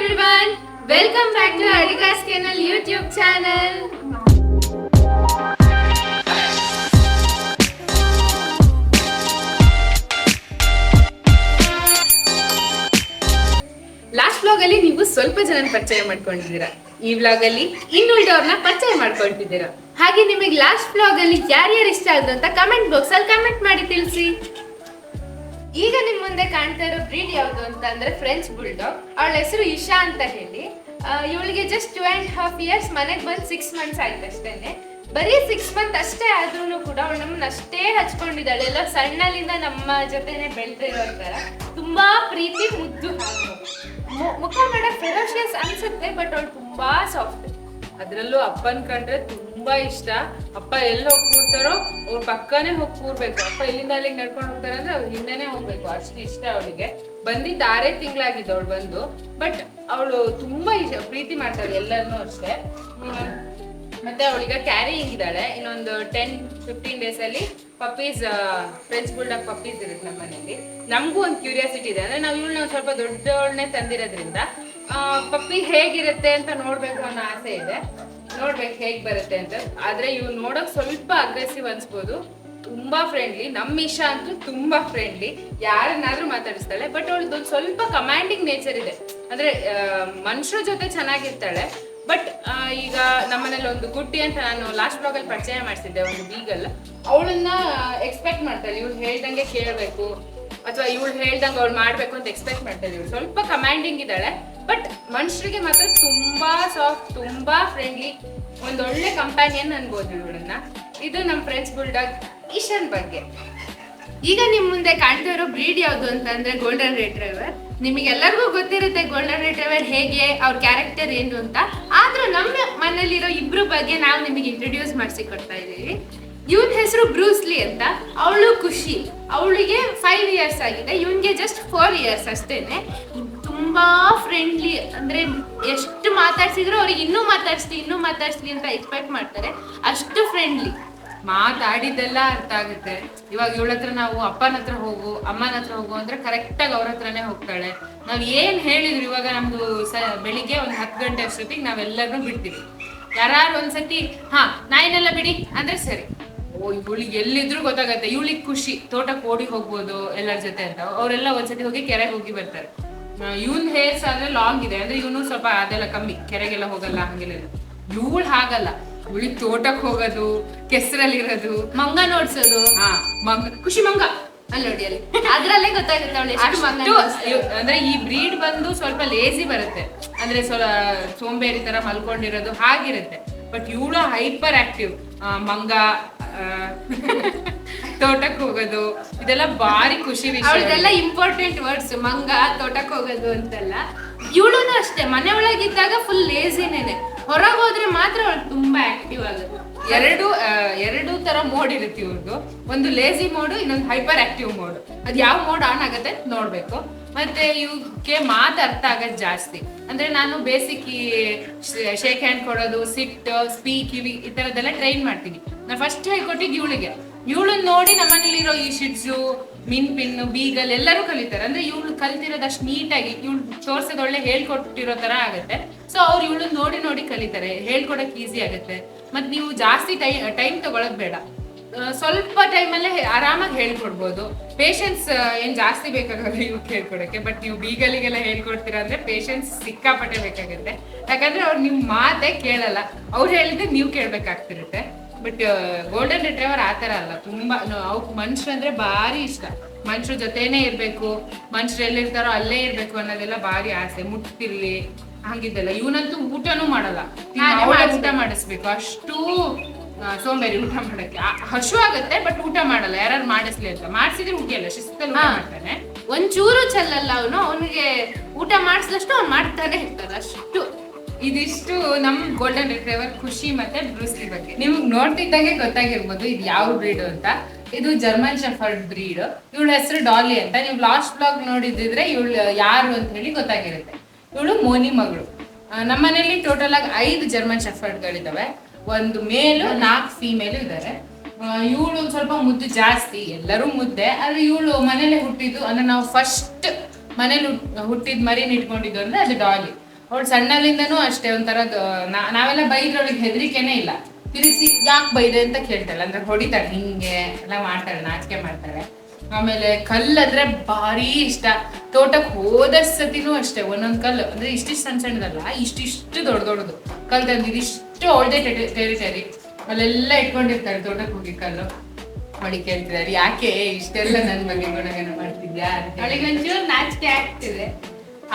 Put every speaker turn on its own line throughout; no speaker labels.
everyone, welcome back to Adikas Kennel YouTube channel. Last vlog ಅಲ್ಲಿ ನೀವು ಸ್ವಲ್ಪ ಜನ ಪರಿಚಯ ಮಾಡ್ಕೊಂಡಿದ್ದೀರಾ. ಈ ವ್ಲಾಗ್ ಅಲ್ಲಿ ಇನ್ನುಳಿದವ್ರನ್ನ ಪರಿಚಯ ಮಾಡ್ಕೊಳ್ತಿದ್ದೀರಾ. ಹಾಗೆ ನಿಮಗೆ ಲಾಸ್ಟ್ ವ್ಲಾಗ್ ಅಲ್ಲಿ ಯಾರ್ಯಾರು ಇಷ್ಟ ಆದ್ರು ಅಂತ ಕಮೆಂಟ್ ಬಾಕ್ಸ್ ಅಲ್ಲಿ ಕಮೆಂಟ್ ಮಾಡಿ ತಿಳಿಸಿ. ಈಗ ನಿಮ್ ಮುಂದೆ ಕಾಣ್ತಾ ಇರೋ ಬ್ರೀಡ್ ಯಾವುದು ಅಂತ ಅಂದ್ರೆ ಫ್ರೆಂಚ್ ಬುಲ್ಡಾಗ್. ಅವಳ ಹೆಸರು ಇಶಾ ಅಂತ ಹೇಳಿ. ಇವಳಿಗೆ ಜಸ್ಟ್ 2.5 years, ಮನೆಗೆ ಬಂದು 6 months ಆಯ್ತು ಅಷ್ಟೇನೆ. ಬರೀ 6 months ಅಷ್ಟೇ ಆದ್ರೂ ಕೂಡ ಅವಳು ನಮ್ಮನ್ನ ಅಷ್ಟೇ ಹಚ್ಕೊಂಡಿದ್ದಾಳೆ. ಎಲ್ಲ ಸಣ್ಣಲಿಂದ ನಮ್ಮ ಜೊತೆನೆ ಬೆಳೆದಿರೋ ತರ ತುಂಬಾ ಪ್ರೀತಿ ಮುದ್ದು. ಮುಖ ಮಾಡ ಫೆರೋಷಿಯಸ್ ಅನ್ಸುತ್ತೆ, ಬಟ್ ಅವಳು ತುಂಬಾ ಸಾಫ್ಟ್.
ಅದ್ರಲ್ಲೂ ಅಪ್ಪನ್ ಕಂಡ್ರೆ ತುಂಬಾ ಇಷ್ಟ. ಅಪ್ಪ ಎಲ್ಲಿ ಹೋಗಿ ಕೂರ್ತಾರೋ ಅವ್ರ ಪಕ್ಕನೇ ಹೋಗಿ ಕೂರ್ಬೇಕು. ಅಪ್ಪ ಇಲ್ಲಿಂದ ಅಲ್ಲಿಗೆ ನಡ್ಕೊಂಡು ಹೋಗ್ತಾರೆ ಅಂದ್ರೆ ಅವ್ರ ಹಿಂದೆನೆ ಹೋಗ್ಬೇಕು, ಅಷ್ಟು ಇಷ್ಟ ಅವಳಿಗೆ. ಬಂದಿದ್ದು 6 ತಿಂಗಳಾಗಿದ್ದು ಅವಳು ಬಂದು. ಬಟ್ ಅವಳು ತುಂಬಾ ಪ್ರೀತಿ ಮಾಡ್ತಾಳೆ ಎಲ್ಲರನ್ನೂ ಅಷ್ಟೇ. ಮತ್ತೆ ಅವಳಿಗೆ ಕ್ಯಾರಿಯಿಂಗ್ ಇದ್ದಾಳೆ. ಇನ್ನೊಂದು 10-15 days ಅಲ್ಲಿ ಪಪ್ಪೀಸ್, ಫ್ರೆಂಚ್ ಬುಲ್ಡಾಗ್ ಪಪ್ಪೀಸ್ ಇರುತ್ತೆ ನಮ್ಮ ಮನೆಯಲ್ಲಿ. ನಮಗೂ ಒಂದು ಕ್ಯೂರಿಯಾಸಿಟಿ ಇದೆ, ಅಂದ್ರೆ ನಾವು ಇವಳನ್ನ ಸ್ವಲ್ಪ ದೊಡ್ಡವಳನ್ನೇ ತಂದಿರೋದ್ರಿಂದ ಪಪ್ಪಿ ಹೇಗಿರುತ್ತೆ ಅಂತ ನೋಡ್ಬೇಕು ಅನ್ನೋ ಆಸೆ ಇದೆ. ನೋಡ್ಬೇಕು ಹೇಗ್ ಬರುತ್ತೆ ಅಂತ. ಆದ್ರೆ ಇವ್ರು ನೋಡಕ್ ಸ್ವಲ್ಪ ಅಗ್ರೆಸಿವ್ ಅನ್ಸ್ಬೋದು, ತುಂಬಾ ಫ್ರೆಂಡ್ಲಿ. ನಮ್ಮ ಇಶಾ ಅಂತೂ ತುಂಬಾ ಫ್ರೆಂಡ್ಲಿ, ಯಾರನ್ನಾದ್ರೂ ಮಾತಾಡಿಸ್ತಾಳೆ. ಬಟ್ ಅವಳದ್ದು ಸ್ವಲ್ಪ ಕಮಾಂಡಿಂಗ್ ನೇಚರ್ ಇದೆ. ಅಂದ್ರೆ ಮನುಷ್ಯರ ಜೊತೆ ಚೆನ್ನಾಗಿರ್ತಾಳೆ. ಬಟ್ ಈಗ ನಮ್ಮನೇಲಿ ಒಂದು ಗುಡ್ಡಿ ಅಂತ ನಾನು ಲಾಸ್ಟ್ ಬ್ಲಾಗ್ ಅಲ್ಲಿ ಪರಿಚಯ ಮಾಡಿಸಿದ್ದೆ, ಒಂದು ಬೀಗಲ್. ಅವಳನ್ನ ಎಕ್ಸ್ಪೆಕ್ಟ್ ಮಾಡ್ತಾಳೆ, ಇವ್ಳು ಹೇಳ್ದಂಗೆ ಕೇಳಬೇಕು ಅಥವಾ ಇವಳು ಹೇಳ್ದಂಗೆ ಅವಳು ಮಾಡ್ಬೇಕು ಅಂತ ಎಕ್ಸ್ಪೆಕ್ಟ್ ಮಾಡ್ತಾಳೆ. ಇವಳು ಸ್ವಲ್ಪ ಕಮಾಂಡಿಂಗ್ ಇದ್ದಾಳೆ, ಬಟ್ ಮನುಷ್ಯರಿಗೆ ಮಾತ್ರ ತುಂಬಾ ಸಾಫ್ಟ್, ತುಂಬಾ ಫ್ರೆಂಡ್ಲಿ, ಒಂದೊಳ್ಳೆ ಕಂಪ್ಯಾನಿಯನ್ ಅನ್ಬೋದು ಇವಳನ್ನ. ಇದು ನಮ್ಮ ಫ್ರೆಂಚ್ ಬುಲ್ಡಾಗ್ ಇಶಾನ್ ಬಗ್ಗೆ. ಈಗ ನಿಮ್ ಮುಂದೆ ಕಾಣ್ತಾ ಇರೋ ಬ್ರೀಡ್ ಯಾವುದು ಅಂತಂದ್ರೆ ಗೋಲ್ಡನ್ ರಿಟ್ರೀವರ್. ನಿಮಗೆಲ್ಲರಿಗೂ ಗೊತ್ತಿರುತ್ತೆ ಗೋಲ್ಡನ್ ರಿಟ್ರೀವರ್ ಹೇಗೆ, ಅವ್ರ ಕ್ಯಾರೆಕ್ಟರ್ ಏನು ಅಂತ. ಆದ್ರೂ ನಮ್ಮ ಮನೇಲಿರೋ ಇಬ್ರು ಬಗ್ಗೆ ನಾವು ನಿಮಗೆ ಇಂಟ್ರೊಡ್ಯೂಸ್ ಮಾಡಿಸಿ ಕೊಡ್ತಾ ಇದೀವಿ. ಇವನ್ ಹೆಸರು ಬ್ರೂಸ್ಲಿ ಅಂತ. ಅವಳು ಖುಷಿ, ಅವಳಿಗೆ 5 years ಆಗಿದೆ. ಇವನ್ಗೆ ಜಸ್ಟ್ 4 years ಅಷ್ಟೇನೆ. ತುಂಬಾ ಫ್ರೆಂಡ್ಲಿ, ಅಂದ್ರೆ ಎಷ್ಟು ಮಾತಾಡ್ಸಿದ್ರು ಅವ್ರಿಗೆ ಇನ್ನೂ ಮಾತಾಡ್ಸ್ಲಿ ಅಂತ ಎಕ್ಸ್ಪೆಕ್ಟ್ ಮಾಡ್ತಾರೆ, ಅಷ್ಟು ಫ್ರೆಂಡ್ಲಿ. ಮಾತಾಡಿದ್ದೆಲ್ಲ ಅರ್ಥ ಆಗುತ್ತೆ. ಇವಾಗ ಇವಳ ಹತ್ರ ನಾವು ಅಪ್ಪನ ಹತ್ರ ಹೋಗು, ಅಮ್ಮನ ಹತ್ರ ಹೋಗು ಅಂದ್ರೆ ಕರೆಕ್ಟ್ ಆಗಿ ಅವ್ರ ಹತ್ರನೇ ಹೋಗ್ತಾಳೆ. ನಾವ್ ಏನ್ ಹೇಳಿದ್ರು, ಇವಾಗ ನಮ್ದು ಬೆಳಿಗ್ಗೆ ಒಂದು 10 ಗಂಟೆ ಅಷ್ಟೊತ್ತಿಗೆ ನಾವೆಲ್ಲರನ್ನೂ ಬಿಡ್ತೀವಿ. ಯಾರು ಒಂದ್ಸತಿ ನಾಯಿನೆಲ್ಲ ಬಿಡಿ ಅಂದ್ರೆ ಸರಿ, ಇವಳಿಗೆ ಎಲ್ಲಿದ್ರು ಗೊತ್ತಾಗತ್ತೆ. ಇವಳಿಗೆ ಖುಷಿ, ತೋಟಕ್ಕೆ ಓಡಿ ಹೋಗ್ಬೋದು ಎಲ್ಲರ ಜೊತೆ ಅಂತ. ಅವರೆಲ್ಲ ಒಂದ್ಸತಿ ಹೋಗಿ ಕೆರೆಗೆ ಹೋಗಿ ಬರ್ತಾರೆ. ಇವನ್ ಹೇರ್ಸ್ ಆದ್ರೆ ಲಾಂಗ್ ಇದೆ, ಅಂದ್ರೆ ಇವನು ಸ್ವಲ್ಪ ಅದೆಲ್ಲ ಕಮ್ಮಿ, ಕೆರೆಗೆಲ್ಲ ಹೋಗಲ್ಲ ಹಂಗೆಲ್ಲ. ಇವಳು ಹಾಗಲ್ಲ, ಇವಳಿಗೆ ತೋಟಕ್ಕೆ ಹೋಗೋದು, ಕೆಸರಲ್ಲಿರೋದು,
ಮಂಗ ನೋಡ್ಸೋದು.
ಖುಷಿ ಮಂಗ
ಅಲ್ಲಿ ನೋಡಿ, ಅಲ್ಲಿ ಅದ್ರಲ್ಲೇ ಗೊತ್ತಾಗುತ್ತೆ ಅವಳು ಎಷ್ಟು ಮಂಗ.
ಅಂದ್ರೆ ಈ ಬ್ರೀಡ್ ಬಂದು ಸ್ವಲ್ಪ ಲೇಸಿ ಬರುತ್ತೆ, ಅಂದ್ರೆ ಸ್ವಲ್ಪ ಸೋಂಬೇರಿ ತರ ಮಲ್ಕೊಂಡಿರೋದು ಹಾಗಿರುತ್ತೆ. ಬಟ್ ಇವಳು ಹೈಪರ್ ಆಕ್ಟಿವ್. ಮಂಗ, ತೋಟಕ್ಕೆ ಹೋಗೋದು, ಇದೆಲ್ಲ ಬಾರಿ ಖುಷಿ ವಿಷಯ.
ಅವಳದೆಲ್ಲ ಇಂಪಾರ್ಟೆಂಟ್ ವರ್ಡ್ಸ್, ಮಂಗ, ತೋಟಕ್ಕೆ ಹೋಗೋದು ಅಂತೆಲ್ಲ. ಇವಳುನು ಅಷ್ಟೇ, ಮನೆ ಒಳಗಿದ್ದಾಗ ಫುಲ್ ಲೇಸಿನೇನೆ, ಹೊರಗೆ ಹೋದ್ರೆ ಮಾತ್ರ ಅವಳು ತುಂಬಾ ಆಕ್ಟಿವ್ ಆಗುತ್ತೆ.
ಎರಡು ತರ ಮೋಡ್ ಇರುತ್ತೆ ಇವ್ರದ್ದು. ಒಂದು ಲೇಸಿ ಮೋಡ್, ಇನ್ನೊಂದು ಹೈಪರ್ ಆಕ್ಟಿವ್ ಮೋಡ್. ಅದ್ ಯಾವ ಮೋಡ್ ಆನ್ ಆಗತ್ತೆ ನೋಡ್ಬೇಕು. ಮತ್ತೆ ಇವಕ್ಕೆ ಮಾತು ಅರ್ಥ ಆಗದ್ ಜಾಸ್ತಿ. ಅಂದ್ರೆ ನಾನು ಬೇಸಿಕ್ ಈ ಶೇಕ್ ಹ್ಯಾಂಡ್ ಕೊಡೋದು, ಸಿಟ್, ಸ್ಪೀಕ್, ಈ ತರದೆಲ್ಲ ಟ್ರೈನ್ ಮಾಡ್ತೀನಿ. ನಾನು ಫಸ್ಟ್ ಹೇಳ್ಕೊಟ್ಟಿದ್ದು ಇವಳಿಗೆ. ಇವಳನ್ನ ನೋಡಿ ನಮ್ಮನೇಲಿರೋ ಈ ಶಿಟ್ಸು, ಮಿನ್ ಪಿನ್, ಬೀಗಲ್ ಎಲ್ಲರೂ ಕಲಿತಾರೆ. ಅಂದ್ರೆ ಇವಳು ಕಲಿತಿರೋದು ಅಷ್ಟು ನೀಟಾಗಿ, ಇವಳು ತೋರ್ಸೋದು ಒಳ್ಳೆ ಹೇಳ್ಕೊಟ್ಟಿರೋ ತರ ಆಗುತ್ತೆ. ಸೊ ಅವ್ರು ಇವಳನ್ನ ನೋಡಿ ಕಲಿತಾರೆ, ಹೇಳ್ಕೊಡಕ್ ಈಸಿ ಆಗುತ್ತೆ. ಮತ್ ನೀವು ಜಾಸ್ತಿ ಟೈಮ್ ತಗೊಳಕ್ ಬೇಡ, ಸ್ವಲ್ಪ ಟೈಮಲ್ಲೇ ಆರಾಮಾಗಿ ಹೇಳ್ಕೊಡ್ಬೋದು. ಪೇಷನ್ಸ್ ಏನ್ ಜಾಸ್ತಿ ಬೇಕಾಗಲ್ಲ ಇವಕ್ಕೆ ಹೇಳ್ಕೊಡಕ್ಕೆ. ಬಟ್ ನೀವು ಬೀಗಲಿಗೆಲ್ಲ ಹೇಳ್ಕೊಡ್ತೀರಾ ಅಂದ್ರೆ ಪೇಷನ್ಸ್ ಸಿಕ್ಕಾಪಟ್ಟೆ ಬೇಕಾಗುತ್ತೆ. ಯಾಕಂದ್ರೆ ಅವ್ರು ನಿಮ್ ಮಾತೇ ಕೇಳಲ್ಲ, ಅವ್ರು ಹೇಳಿದ್ರೆ ನೀವು ಕೇಳ್ಬೇಕಾಗ್ತಿರುತ್ತೆ. ಬಟ್ ಗೋಲ್ಡನ್ ರಿಟ್ರೀವರ್ ಆತರ ಅಲ್ಲ, ತುಂಬಾ ಅವ್ಕೆ ಮನುಷ್ಯರು ಅಂದ್ರೆ ಭಾರಿ ಇಷ್ಟ. ಮನುಷ್ಯರ ಜೊತೆನೇ ಇರ್ಬೇಕು, ಮನುಷ್ಯರು ಎಲ್ಲಿರ್ತಾರೋ ಅಲ್ಲೇ ಇರ್ಬೇಕು ಅನ್ನೋದೆಲ್ಲ ಭಾರಿ ಆಸೆ. ಮುಟ್ತಿರ್ಲಿ ಹಂಗಿದ್ದಲ್ಲ. ಇವನಂತೂ ಊಟನೂ ಮಾಡಲ್ಲ, ಊಟ ಮಾಡಿಸ್ಬೇಕು, ಅಷ್ಟು ಸೋಂಬೇರಿ ಊಟ ಮಾಡಕ್ಕೆ. ಹಶು ಆಗತ್ತೆ ಬಟ್ ಊಟ ಮಾಡಲ್ಲ, ಯಾರು ಮಾಡಿಸ್ಲಿ ಅಂತ. ಮಾಡಿಸಿದ್ರೆ ಊಟಿಯಲ್ಲ, ಶಿಸ್ತಲ್ಲಿ ಊಟ ಮಾಡ್ತಾನೆ.
ಒಂಚೂರು ಚೆಲ್ಲಲ್ಲ ಅವನು, ಅವನಿಗೆ ಊಟ ಮಾಡಿಸಿದಷ್ಟು ಅವ್ನು ಮಾಡ್ತಾನೆ ಇರ್ತಾನೆ ಅಷ್ಟು.
ಇದಿಷ್ಟು ನಮ್ ಗೋಲ್ಡನ್ ರಿಟ್ರೀವರ್ ಖುಷಿ ಮತ್ತೆ ಬ್ರೂಸ್ಲಿ ಬಗ್ಗೆ. ನಿಮ್ಗೆ ನೋಡ್ತಿದ್ದಂಗೆ ಗೊತ್ತಾಗಿರ್ಬೋದು ಇದು ಯಾವ ಬ್ರೀಡ್ ಅಂತ. ಇದು ಜರ್ಮನ್ ಶೆಫರ್ಡ್ ಬ್ರೀಡ್. ಇವಳ ಹೆಸರು ಡಾಲಿ ಅಂತ. ನೀವು ಲಾಸ್ಟ್ ಬ್ಲಾಗ್ ನೋಡಿದ್ರೆ ಇವಳು ಯಾರು ಅಂತ ಹೇಳಿ ಗೊತ್ತಾಗಿರುತ್ತೆ. ಇವಳು ಮೋನಿ ಮಗಳು. ನಮ್ಮನೇಲಿ ಟೋಟಲ್ ಆಗಿ 5 ಜರ್ಮನ್ ಶೆಫರ್ಡ್ಗಳಿದಾವೆ. ಒಂದು ಮೇಲು, 4 ಫೀಮೇಲು ಇದ್ದಾರೆ. ಇವಳು ಸ್ವಲ್ಪ ಮುದ್ದು ಜಾಸ್ತಿ, ಎಲ್ಲರೂ ಮುದ್ದೆ. ಆದ್ರೆ ಇವಳು ಮನೇಲೆ ಹುಟ್ಟಿದ್ದು, ಅಂದ್ರೆ ನಾವು ಫಸ್ಟ್ ಮನೇಲಿ ಹುಟ್ಟಿದ ಮರಿನ ಇಟ್ಕೊಂಡಿದ್ದು ಅಂದ್ರೆ ಅದು ಡಾಲಿ. ಅವಳು ಸಣ್ಣಲಿಂದನೂ ಅಷ್ಟೇ ಒಂಥರ ನಾವೆಲ್ಲ ಬೈದ್ರೆ ಅವಳಿಗೆ ಹೆದರಿಕೆನೇ ಇಲ್ಲ. ತಿರುಗಿಸಿ ಯಾಕೆ ಬೈದೆ ಅಂತ ಕೇಳ್ತಾಳೆ, ಅಂದ್ರೆ ಹೊಡಿತಾಳೆ, ಹಿಂಗೆ ಎಲ್ಲ ಮಾಡ್ತಾಳೆ, ನಾಚಿಕೆ ಮಾಡ್ತಾಳೆ. ಆಮೇಲೆ ಕಲ್ಲಂದ್ರೆ ಭಾರಿ ಇಷ್ಟ. ತೋಟಕ್ಕೆ ಹೋದ ಸತಿನೂ ಅಷ್ಟೇ ಒಂದೊಂದು ಕಲ್ಲು ಅಂದ್ರೆ ಇಷ್ಟಿಷ್ಟು ಸಣ್ಣ ಸಣ್ಣದಲ್ಲ, ಇಷ್ಟಿಷ್ಟು ದೊಡ್ಡ ದೊಡ್ಡದು ಕಲ್ಲು ತಂದು ಇದಿಷ್ಟು ಅವಳದೇ ಟೆರಿಟರಿ ಅಲ್ಲೆಲ್ಲ ಇಟ್ಕೊಂಡಿರ್ತಾಳೆ. ತೋಟಕ್ಕೆ ಹೋಗಿ ಕಲ್ಲು ಅವಳಿಗೆ ಕೇಳ್ತಿದ್ದಾರೆ ಯಾಕೆ ಇಷ್ಟೆಲ್ಲ ನನ್ನ ಬಗ್ಗೆ ಗುಣಗಾನ ಮಾಡ್ತಿದ್ಯಾ ಅಂತ. ಅವಳಿಗೆ ಒಂಚೂರು ನಾಚಿಕೆ ಆಗ್ತಿದೆ.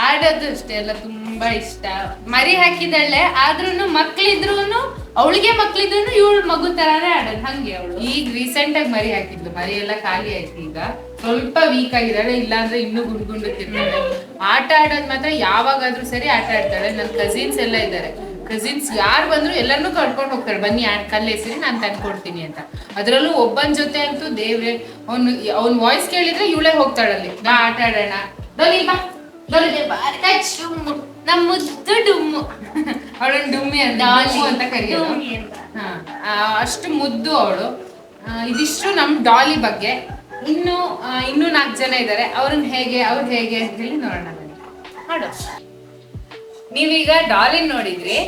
ಆಡೋದು ಅಷ್ಟೇ ಎಲ್ಲ ತುಂಬಾ ಇಷ್ಟ. ಮರಿ ಹಾಕಿದಳೆ ಆದ್ರೂನು ಮಕ್ಳಿದ್ರೂನು ಅವಳಿಗೆ ಮಕ್ಳಿದ್ರು ಇವಳು ಮಗು ತರಾನೇ ಆಡೋದು ಹಂಗೆ ಅವಳು. ಈಗ ರೀಸೆಂಟ್ ಆಗಿ ಮರಿ ಹಾಕಿದ್ಲು, ಮರಿ ಎಲ್ಲ ಖಾಲಿ ಆಯ್ತು. ಈಗ ಸ್ವಲ್ಪ ವೀಕ್ ಆಗಿದ್ದಾಳೆ, ಇಲ್ಲಾಂದ್ರೆ ಇನ್ನೂ ಗುಂಡು ತಿರ್ತಾಳೆ. ಆಟ ಆಡೋದ್ ಮಾತ್ರ ಯಾವಾಗಾದ್ರೂ ಸರಿ ಆಟ ಆಡ್ತಾಳೆ. ನನ್ನ ಕಸಿನ್ಸ್ ಎಲ್ಲ ಇದ್ದಾರೆ, ಕಸಿನ್ಸ್ ಯಾರು ಬಂದ್ರು ಎಲ್ಲರನ್ನೂ ಕರ್ಕೊಂಡು ಹೋಗ್ತಾಳೆ, ಬನ್ನಿ ಕಲ್ಲೆಸಿರಿ ನಾನು ತಂದ್ಕೊಡ್ತೀನಿ ಅಂತ. ಅದ್ರಲ್ಲೂ ಒಬ್ಬನ ಜೊತೆ ಅಂತೂ ದೇವ್ರೆ, ಅವ್ನ ವಾಯ್ಸ್ ಕೇಳಿದ್ರೆ ಇವಳೇ ಹೋಗ್ತಾಳಲ್ಲಿ, ನಾ ಆಟ ಆಡೋಣ ಡೋಲಿ ಬಾ ಡೋಲಿ ಬಾರಿ ನಮ್ಮ ಮುದ್ದು ಡುಮ್ಮು. ಅವಳನ್ನ ಡುಮ್ಮಿ ಅಂತ ಕರೆಯೋದು. ಅಷ್ಟು ಮುದ್ದು ಅವಳು. ಇದಿಷ್ಟು ನಮ್ ಡಾಲಿ ಬಗ್ಗೆ. ಇನ್ನೂ 4 ಜನ ಇದ್ದಾರೆ, ಅವ್ರು ಹೇಗೆ ಅಂತ ಹೇಳಿ ನೋಡೋಣ. ನೋಡು, ನೀವೀಗ ಡಾಲಿನ್ ನೋಡಿದ್ರಿ.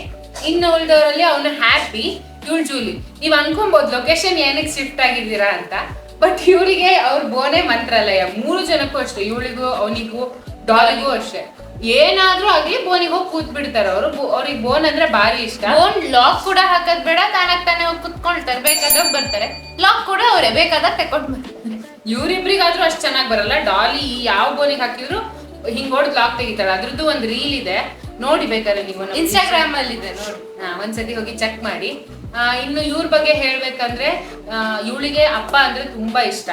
ಇನ್ನು ಉಳಿದವರಲ್ಲಿ ಅವನು ಹ್ಯಾಪಿ, ಇವಳು ಜೂಲಿ. ನೀವ್ ಅನ್ಕೊಬಹುದು ಲೊಕೇಶನ್ ಏನಕ್ಕೆ ಶಿಫ್ಟ್ ಆಗಿದ್ದೀರಾ ಅಂತ. ಬಟ್ ಇವರಿಗೆ ಅವ್ರ ಬೋನೆ ಮಂತ್ರಾಲಯ. 3 ಜನಕ್ಕೂ ಅಷ್ಟೇ, ಇವಳಿಗೂ ಅವನಿಗೂ ಡಾಲಿಗೂ ಅಷ್ಟೇ. ಏನಾದ್ರೂ ಆಗ್ಲಿ ಬೋನಿಗೆ ಹೋಗಿ ಕೂತ್ ಬಿಡ್ತಾರೆ ಅವರು. ಅವ್ರಿಗೆ ಬೋನ್ ಅಂದ್ರೆ ಭಾರಿ ಇಷ್ಟ. ಬೋನ್ ಲಾಕ್ ಕೂಡ ಹಾಕದ್ ಬೇಡ, ತಾನೇ ಹೋಗಿ ಕುತ್ಕೊಳ್ತಾರೆ, ಬೇಕಾದಾಗ ಬರ್ತಾರೆ. ಲಾಕ್ ಕೂಡ ಅವರೇ ಬೇಕಾದಾಗ ತಕೊಂಡ್ ಬರ್ತಾರೆ. ಇವ್ರಿಬ್ರಿಗಾದ್ರೂ ಅಷ್ಟ್ ಚೆನ್ನಾಗ್ ಬರಲ್ಲ. ಡಾಲಿ ಯಾವ ಬೋನಿಗೆ ಹಾಕಿದ್ರು ಹಿಂಗ್ ಹೊಡೆದ್ ಲಾಕ್ ತೆಗಿತಾಳೆ. ಅದ್ರದ್ದು ಒಂದು ರೀಲ್ ಇದೆ, ನೋಡಿ ಬೇಕಾದ್ರೆ ನೀವು ಇನ್ಸ್ಟಾಗ್ರಾಮ್ ಅಲ್ಲಿ ಇದೆ, ನೋಡಿ. ಒಂದ್ಸತಿ ಹೋಗಿ ಚೆಕ್ ಮಾಡಿ. ಇನ್ನು ಇವ್ರ ಬಗ್ಗೆ ಹೇಳ್ಬೇಕಂದ್ರೆ ಇವಳಿಗೆ ಅಪ್ಪ ಅಂದ್ರೆ ತುಂಬಾ ಇಷ್ಟ.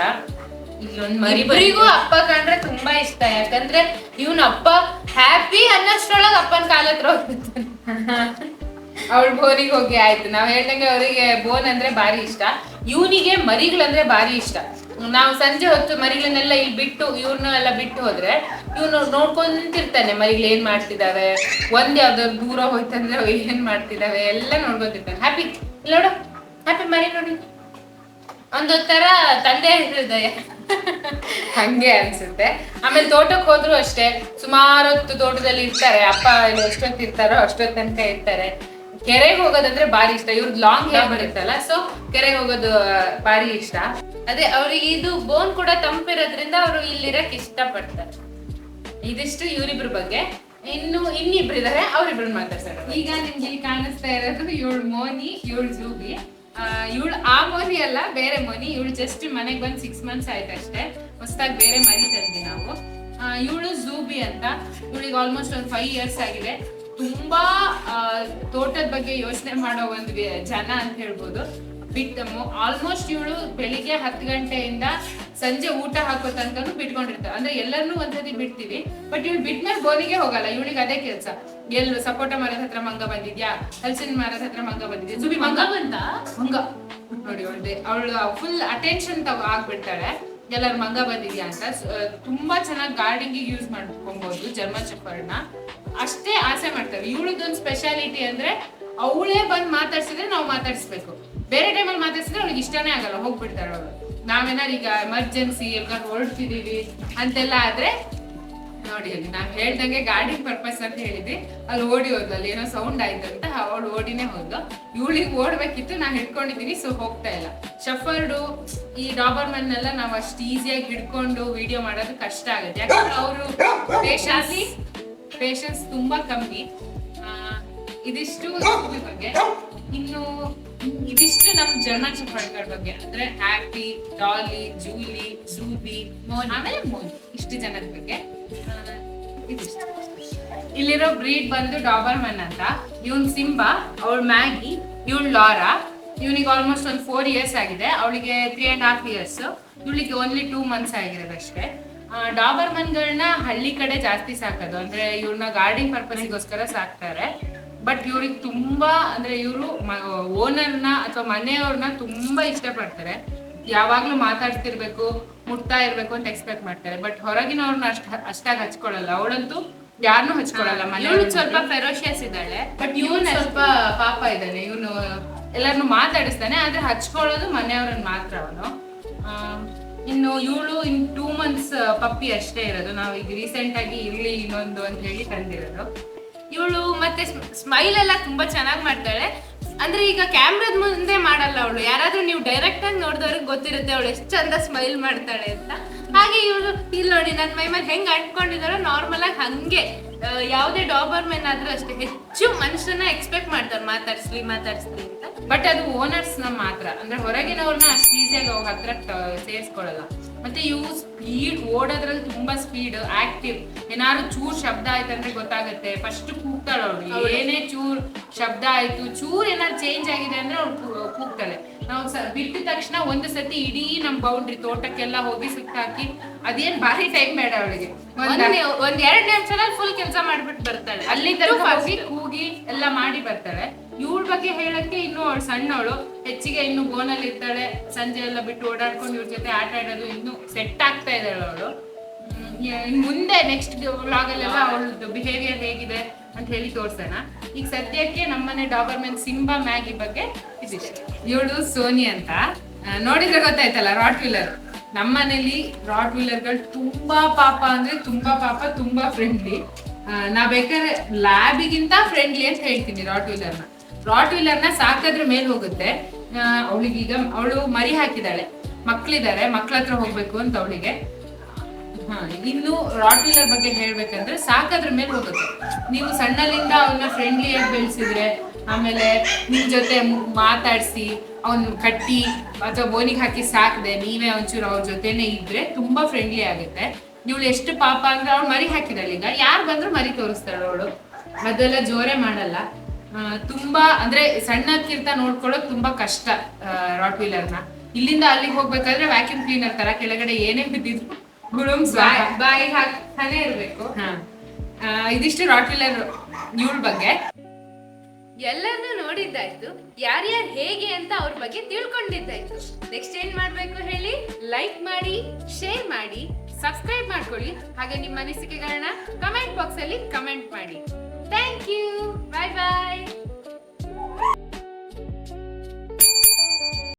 ಇಬ್ಬರಿಗೂ ಅಪ್ಪ ಕಂಡ್ರೆ ತುಂಬಾ ಇಷ್ಟ. ಯಾಕಂದ್ರೆ ಇವನ್ ಅಪ್ಪ ಹ್ಯಾಪಿ ಅನ್ನೋಷ್ಟ್ರೊಳಗ ಅಪ್ಪನ ಕಾಲ ಹತ್ರ ಹೋಗ್ಬಿಡ್ತಾನೆ. ಅವಳ ಬೋನಿಗೆ ಹೋಗಿ ಆಯ್ತು. ನಾವ್ ಹೇಳ್ದಂಗೆ ಅವರಿಗೆ ಬೋನ್ ಅಂದ್ರೆ ಭಾರಿ ಇಷ್ಟ. ಇವನಿಗೆ ಮರಿಗಳಂದ್ರೆ ಭಾರಿ ಇಷ್ಟ. ನಾವು ಸಂಜೆ ಹೊತ್ತು ಮರಿಗಳನ್ನೆಲ್ಲ ಇಲ್ಲಿ ಬಿಟ್ಟು ಇವ್ರನ್ನೆಲ್ಲ ಬಿಟ್ಟು ಹೋದ್ರೆ ಇವನು ನೋಡ್ಕೊಂತಿರ್ತಾನೆ, ಮರಿಗಳು ಏನ್ ಮಾಡ್ತಿದಾವೆ, ಒಂದ್ ಯಾವ್ದಾದ್ರು ದೂರ ಹೋಯ್ತಂದ್ರೆ ಅವ್ ಏನ್ ಮಾಡ್ತಿದಾವೆ ಎಲ್ಲ ನೋಡ್ಕೊಂತಿರ್ತಾನೆ. ಹ್ಯಾಪಿ ನೋಡು, ಹ್ಯಾಪಿ ಮರಿ ನೋಡಿ, ಒಂದೊಂಥರ ತಂದೆ ಹೃದಯ ಹಂಗೆ ಅನ್ಸುತ್ತೆ. ಆಮೇಲೆ ತೋಟಕ್ಕೆ ಹೋದ್ರು ಅಷ್ಟೇ, ಸುಮಾರು ಹೊತ್ತು ತೋಟದಲ್ಲಿ ಇರ್ತಾರೆ. ಅಪ್ಪ ಎಷ್ಟೊತ್ತು ಇರ್ತಾರೋ ಅಷ್ಟೊತ್ತು ತನಕ ಇರ್ತಾರೆ. ಕೆರೆಗೆ ಹೋಗೋದಂದ್ರೆ ಬಾರಿ ಇಷ್ಟ. ಇವ್ರದ್ದು ಲಾಂಗ್ ಹೇರ್ ಬರುತ್ತಲ್ಲ, ಸೊ ಕೆರೆಗೆ ಹೋಗೋದು ಬಾರಿ ಇಷ್ಟ. ಅದೇ ಅವ್ರಿಗೆ ಇದು ಬೋನ್ ಕೂಡ ತಂಪಿರೋದ್ರಿಂದ ಅವರು ಇಲ್ಲಿರಕ್ ಇಷ್ಟ ಪಡ್ತಾರೆ. ಇದಿಷ್ಟು ಇವರಿಬ್ರ ಬಗ್ಗೆ. ಇನ್ನಿಬ್ರು ಇದಾರೆ, ಅವ್ರಿಬ್ರು ಮಾತಾಡ್ತಾರೆ. ಈಗ ನಿಮ್ಗೆ ಇಲ್ಲಿ ಕಾಣಿಸ್ತಾ ಇರೋದು ಇವಳು ಮೋನಿ, ಇವಳು ಜೂಬಿ. ಇವಳು ಆ ಮೋನಿ ಅಲ್ಲ, ಬೇರೆ ಮೋನಿ. ಇವಳು ಜಸ್ಟ್ ಮನೆಗೆ ಬಂದು 6 months ಆಯ್ತು ಅಷ್ಟೇ. ಹೊಸದಾಗಿ ಬೇರೆ ಮರಿ ತಂದ್ವಿ ನಾವು. ಇವಳು ಜೂಬಿ ಅಂತ. ಇವಳಿಗೆ ಆಲ್ಮೋಸ್ಟ್ ಒಂದು 5 years ಆಗಿದೆ. ತುಂಬಾ ತೋಟದ ಬಗ್ಗೆ ಯೋಚನೆ ಮಾಡೋ ಒಂದು ಜನ ಅಂತ ಹೇಳ್ಬೋದು. ಆಲ್ಮೋಸ್ಟ್ ಇವಳು ಬೆಳಿಗ್ಗೆ 10 ಗಂಟೆಯಿಂದ ಸಂಜೆ ಊಟ ಹಾಕೋ ತನಕನು ಬಿಟ್ಕೊಂಡಿರ್ತಾರೆ. ಅಂದ್ರೆ ಎಲ್ಲರನ್ನೂ ಒಂದ್ಸತಿ ಬಿಡ್ತೀವಿ, ಬಟ್ ಇವಳು ಬಿಟ್ಮೇಲೆ ಬೋನಿಗೆ ಹೋಗಲ್ಲ. ಇವಳಿಗೆ ಅದೇ ಕೆಲಸ. ಎಲ್ಲೂ ಸಪೋಟ ಮರದ ಹತ್ರ ಮಂಗ ಬಂದಿದ್ಯಾ, ಹಲಸಿನ ಮರದ ಹತ್ರ ಮಂಗ ಬಂದಿದ್ಯಾ, ಜುಬಿ ಮಂಗ ನೋಡಿ ಅವಳು ಫುಲ್ ಅಟೆನ್ಷನ್ ಆಗ್ಬಿಡ್ತಾಳೆ ಎಲ್ಲರೂ ಮಂಗ ಬಂದಿದ್ಯಾ ಅಂತ. ತುಂಬಾ ಚೆನ್ನಾಗಿ ಗಾರ್ಡನಿಂಗ್ ಯೂಸ್ ಮಾಡ್ಕೊಬಹುದು ಜರ್ಮನ್ ಶೆಫರ್ಡ್ನ. ಅಷ್ಟೇ ಆಸೆ ಮಾಡ್ತಾರೆ. ಇವಳದೊಂದು ಸ್ಪೆಷಾಲಿಟಿ ಅಂದ್ರೆ ಅವಳೇ ಬಂದು ಮಾತಾಡ್ಸಿದ್ರೆ ನಾವು ಮಾತಾಡಿಸ್ಬೇಕು. ಬೇರೆ ಟೈಮಲ್ಲಿ ಮಾತಾಡ್ಸಿದ್ರೆ ಅವ್ಳಿಗೆ ಇಷ್ಟನೇ ಆಗಲ್ಲ, ಹೋಗ್ಬಿಡ್ತಾಳೆ ಅವಳು. ನಾವೇನಾರು ಈಗ ಎಮರ್ಜೆನ್ಸಿ ಎಲ್ಲರೂ ಹೊರಡ್ತಿದೀವಿ ಅಂತೆಲ್ಲ ಆದ್ರೆ ನೋಡಿ, ಅಲ್ಲಿ ನಾವ್ ಹೇಳ್ದಂಗೆ ಗಾರ್ಡನಿಂಗ್ ಪರ್ಪಸ್ ಅಂತ ಹೇಳಿದ್ವಿ, ಅಲ್ಲಿ ಓಡಿ ಹೋದ್ಲು. ಅಲ್ಲಿ ಏನೋ ಸೌಂಡ್ ಆಯ್ತು ಅಂತ ಅವಳು ಓಡಿನೇ ಹೋದ್ಲು. ಇವಳಿಗೆ ಓಡ್ಬೇಕಿತ್ತು, ನಾ ಹಿಡ್ಕೊಂಡಿದೀನಿ, ಸೊ ಹೋಗ್ತಾ ಇಲ್ಲ. ಶಫರ್ಡು ಈ ಡಾಬರ್ಮನ್ ಎಲ್ಲ ನಾವು ಅಷ್ಟು ಈಸಿಯಾಗಿ ಹಿಡ್ಕೊಂಡು ವಿಡಿಯೋ ಮಾಡೋದು ಕಷ್ಟ ಆಗುತ್ತೆ. ಯಾಕಂದ್ರೆ ಅವರು ಪೇಷನ್ಸ್ ತುಂಬಾ ಕಮ್ಮಿ. ಇದಿಷ್ಟು ಬಗ್ಗೆ. ಇನ್ನು ಇದಿಷ್ಟು ನಮ್ ಜರ್ಮನ್ ಶೆಫರ್ಡ್ಗಳ ಬಗ್ಗೆ. ಅಂದ್ರೆ ಹ್ಯಾಪಿ, ಡಾಲಿ, ಜೂಲಿ, ಜೂಬಿ, ಆಮೇಲೆ ಮೋನಿ, ಇಷ್ಟು ಜನದ ಬಗ್ಗೆ. ಇದಿಷ್ಟು. ಇಲ್ಲಿರೋ ಬ್ರೀಡ್ ಬಂದು ಡಾಬರ್ಮನ್ ಅಂತ. ಇವನ್ ಸಿಂಬಾ, ಅವಳು ಮ್ಯಾಗಿ, ಇವಳು ಲಾರಾ. ಇವನಿಗೆ ಆಲ್ಮೋಸ್ಟ್ ಒಂದು 4 years ಆಗಿದೆ. ಅವಳಿಗೆ 3.5 years. ಇವಳಿಗೆ ಓನ್ಲಿ 2 months ಆಗಿರೋದಷ್ಟೇ. ಡಾಬರ್ಮನ್ಗಳನ್ನ ಹಳ್ಳಿ ಕಡೆ ಜಾಸ್ತಿ ಸಾಕೋದು. ಅಂದ್ರೆ ಇವ್ರನ್ನ ಗಾರ್ಡನಿಂಗ್ ಪರ್ಪಸ್ಗೋಸ್ಕರ ಸಾಕ್ತಾರೆ. ಬಟ್ ಇವ್ರಿಗೆ ತುಂಬಾ ಅಂದ್ರೆ ಇವರು ಓನರ್ನ ಅಥವಾ ಮನೆಯವ್ರನ್ನ ತುಂಬಾ ಇಷ್ಟಪಡ್ತಾರೆ. ಯಾವಾಗ್ಲೂ ಮಾತಾಡ್ತಿರ್ಬೇಕು, ಮುಟ್ತಾ ಇರ್ಬೇಕು ಅಂತ ಎಕ್ಸ್ಪೆಕ್ಟ್ ಮಾಡ್ತಾರೆ. ಬಟ್ ಹೊರಗಿನವ್ರನ್ನ ಅಷ್ಟಾಗಿ ಹಚ್ಕೊಳ್ಳಲ್ಲ. ಅವಳಂತೂ ಯಾರನ್ನೂ ಹಚ್ಕೊಳ್ಳಲ್ಲ. ಮನೆಯವ್ಳು ಸ್ವಲ್ಪ ಫೆರೋಷಿಯಸ್ ಇದ್ದಾಳೆ, ಬಟ್ ಇವನು ಸ್ವಲ್ಪ ಪಾಪ ಇದ್ದಾನೆ. ಇವನು ಎಲ್ಲರನ್ನು ಮಾತಾಡಿಸ್ತಾನೆ, ಆದ್ರೆ ಹಚ್ಕೊಳ್ಳೋದು ಮನೆಯವ್ರನ್ನ ಮಾತ್ರ ಅವನು. ಇನ್ನು ಇವಳು 2 months ಪಪ್ಪಿ ಅಷ್ಟೇ ಇರೋದು. ನಾವು ಈಗ ರೀಸೆಂಟ್ ಆಗಿ ಇಲ್ಲಿ ಇನ್ನೊಂದು ಅಂತ ಹೇಳಿ ತಂದಿರೋದು.
ಇವಳು ಮತ್ತೆ ಸ್ಮೈಲ್ ಎಲ್ಲ ತುಂಬಾ ಚೆನ್ನಾಗಿ ಮಾಡ್ತಾಳೆ. ಅಂದ್ರೆ ಈಗ ಕ್ಯಾಮ್ರಾದ ಮುಂದೆ ಮಾಡಲ್ಲ ಅವಳು, ಯಾರಾದ್ರೂ ನೀವು ಡೈರೆಕ್ಟ್ ಆಗಿ ನೋಡಿದವ್ರಿಗೆ ಗೊತ್ತಿರುತ್ತೆ ಅವಳು ಎಷ್ಟು ಚಂದ ಸ್ಮೈಲ್ ಮಾಡ್ತಾಳೆ ಅಂತ. ಹಾಗೆ ಇವಳು ಇಲ್ಲಿ ನೋಡಿ ನನ್ನ ಮೈ ಮೇಲೆ ಹೆಂಗ್ ಅಂಟ್ಕೊಂಡಿದ್ದಾಳೋ ನಾರ್ಮಲ್ ಆಗಿ ಹಂಗೆ ಯಾವುದೇ ಡಾಬರ್ ಮೆನ್ ಆದ್ರೂ ಅಷ್ಟೇ ಹೆಚ್ಚು ಮನುಷ್ಯನ ಎಕ್ಸ್ಪೆಕ್ಟ್ ಮಾಡ್ತಾರೆ ಮಾತಾಡ್ಸ್ಲಿ ಅಂತ.
ಬಟ್ ಅದು ಓನರ್ಸ್ ನ ಮಾತ್ರ, ಅಂದ್ರೆ ಹೊರಗಿನವ್ರನ್ನ ಅಷ್ಟು ಈಸಿಯಾಗಿ ಅವ್ರ ಹತ್ರ ಸೇರಿಸ್ಕೊಳ್ಳಲ್ಲ. ಮತ್ತೆ ಇವು ಸ್ಪೀಡ್ ಓಡೋದ್ರಲ್ಲಿ ತುಂಬಾ ಸ್ಪೀಡ್, ಆಕ್ಟಿವ್. ಏನಾದ್ರು ಚೂರ್ ಶಬ್ದ ಆಯ್ತಂದ್ರೆ ಗೊತ್ತಾಗುತ್ತೆ, ಫಸ್ಟ್ ಕೂಗ್ತಾಳೆ ಅವಳು. ಏನೇ ಚೂರ್ ಶಬ್ದ ಆಯ್ತು, ಚೂರ್ ಏನಾದ್ರು ಚೇಂಜ್ ಆಗಿದೆ ಅಂದ್ರೆ ಅವ್ಳು ಕೂಗ್ತಾಳೆ. ನಾವು ಬಿಟ್ಟ ತಕ್ಷಣ ಒಂದು ಸತಿ ಇಡೀ ನಮ್ ಬೌಂಡ್ರಿ ತೋಟಕ್ಕೆಲ್ಲ ಹೋಗಿ ಸುತ್ತಾಕಿ, ಅದೇನ್ ಭಾರಿ ಟೈಮ್ ಬೇಡ ಅವಳಿಗೆ,
ಒಂದ್ 2 ನಿಮಿಷದಲ್ಲಿ ಫುಲ್ ಕೆಲಸ ಮಾಡ್ಬಿಟ್ಟು ಬರ್ತಾಳೆ.
ಅಲ್ಲಿ ತನಕ ಹೋಗಿ ಕೂಗಿ ಎಲ್ಲ ಮಾಡಿ ಬರ್ತಾಳೆ. ಇವಳ ಬಗ್ಗೆ ಹೇಳಕ್ಕೆ ಇನ್ನು ಅವಳು ಸಣ್ಣವಳು, ಹೆಚ್ಚಿಗೆ ಇನ್ನು ಬೋನಲ್ಲಿ ಇರ್ತಾಳೆ. ಸಂಜೆ ಎಲ್ಲ ಬಿಟ್ಟು ಓಡಾಡ್ಕೊಂಡು ಇವ್ರ ಜೊತೆ ಆಟ ಆಡೋದು ಇನ್ನು ಸೆಟ್ ಆಗ್ತಾ ಇದ್ದಾಳೆ ಅವಳು. ಮುಂದೆ ನೆಕ್ಸ್ಟ್ ವ್ಲಾಗ್ ಅಲ್ಲೆಲ್ಲ ಅವಳದು ಬಿಹೇವಿಯರ್ ಹೇಗಿದೆ ಅಂತ ಹೇಳಿ ತೋರ್ಸೋಣ. ಈಗ ಸದ್ಯಕ್ಕೆ ನಮ್ಮನೆ ಡಾಬರ್ಮೆನ್ ಸಿಂಬಾ ಮ್ಯಾಗಿ ಬಗ್ಗೆ ಇದಿದೆ. ಇವಳು ಸೋನಿ ಅಂತ, ನೋಡಿದ್ರೆ ಗೊತ್ತಾಯ್ತಲ್ಲ, ರಾಟ್ ವೀಲರ್. ನಮ್ಮನೇಲಿ ರಾಟ್ ವೀಲರ್ಗಳು ತುಂಬಾ ಪಾಪ ಅಂದ್ರೆ ತುಂಬಾ ಫ್ರೆಂಡ್ಲಿ. ನಾ ಬೇಕಾದ್ರೆ ಲ್ಯಾಬಿಗಿಂತ ಫ್ರೆಂಡ್ಲಿ ಅಂತ ಹೇಳ್ತೀನಿ ರಾಟ್ ವೀಲರ್ನ ಸಾಕಾದ್ರ ಮೇಲೆ ಹೋಗುತ್ತೆ. ಅವಳಿಗೀಗ ಅವಳು ಮರಿ ಹಾಕಿದಾಳೆ, ಮಕ್ಳಿದಾರೆ, ಮಕ್ಳ ಹತ್ರ ಹೋಗ್ಬೇಕು ಅಂತ ಅವಳಿಗೆ. ಇನ್ನು ರಾಟ್ ವೀಲರ್ ಬಗ್ಗೆ ಹೇಳ್ಬೇಕಂದ್ರೆ ಸಾಕಾದ್ರ ಮೇಲೆ ಹೋಗುತ್ತೆ. ನೀವು ಸಣ್ಣಲಿಂದ ಅವನ್ನ ಫ್ರೆಂಡ್ಲಿಯಾಗಿ ಬೆಳೆಸಿದ್ರೆ, ಆಮೇಲೆ ನಿಮ್ ಜೊತೆ ಮಾತಾಡಿಸಿ ಅವನ್ ಕಟ್ಟಿ ಅಥವಾ ಬೋನಿಗೆ ಹಾಕಿ ಸಾಕದೆ ನೀವೇ ಒಂಚೂರು ಅವ್ರ ಜೊತೆನೆ ಇದ್ರೆ ತುಂಬಾ ಫ್ರೆಂಡ್ಲಿ ಆಗುತ್ತೆ. ಇವಳು ಎಷ್ಟು ಪಾಪ ಅಂದ್ರೆ ಅವಳು ಮರಿ ಹಾಕಿದಾಳೆ. ಈಗ ಯಾರು ಬಂದ್ರು ಮರಿ ತೋರಿಸ್ತಾಳೆ ಅವಳು, ಅದೆಲ್ಲ ಜೋರೇ ಮಾಡಲ್ಲ. ತುಂಬಾ ಅಂದ್ರೆ ಸಣ್ಣಕ್ಕಿಂತ ನೋಡ್ಕೊಳ್ಳೋದು ತುಂಬಾ ಕಷ್ಟ ರಾಟ್ ವೀಲರ್ನ. ಇಲ್ಲಿಂದ ಅಲ್ಲಿಗೆ ಹೋಗ್ಬೇಕಾದ್ರೆ ವ್ಯಾಕ್ಯೂಮ್ ಕ್ಲೀನರ್ ತರ ಕೆಳಗಡೆ ಏನೇ ಬಿದ್ದಿದ್ರು
ಬಾಯಿಗೆ ಹಾಕ್ತಾನೆ ಇರ್ಬೇಕು.
ಇದಿಷ್ಟು ರಾಟ್ ವೀಲರ್ ಇವಳ ಬಗ್ಗೆ.
ಎಲ್ಲರನ್ನೂ ನೋಡಿದ್ದಾಯ್ತು, ಯಾರ್ಯಾರು ಹೇಗೆ ಅಂತ ಅವ್ರ ಬಗ್ಗೆ ತಿಳ್ಕೊಂಡಿದ್ದಾಯ್ತು. ನೆಕ್ಸ್ಟ್ ಏನ್ ಮಾಡ್ಬೇಕು ಹೇಳಿ? ಲೈಕ್ ಮಾಡಿ, ಶೇರ್ ಮಾಡಿ, ಸಬ್ಸ್ಕ್ರೈಬ್ ಮಾಡ್ಕೊಳ್ಳಿ. ಹಾಗೆ ನಿಮ್ಮ ಅನಿಸಿಕೆಗಳನ್ನ ಕಮೆಂಟ್ ಬಾಕ್ಸ್ ಅಲ್ಲಿ ಕಮೆಂಟ್ ಮಾಡಿ.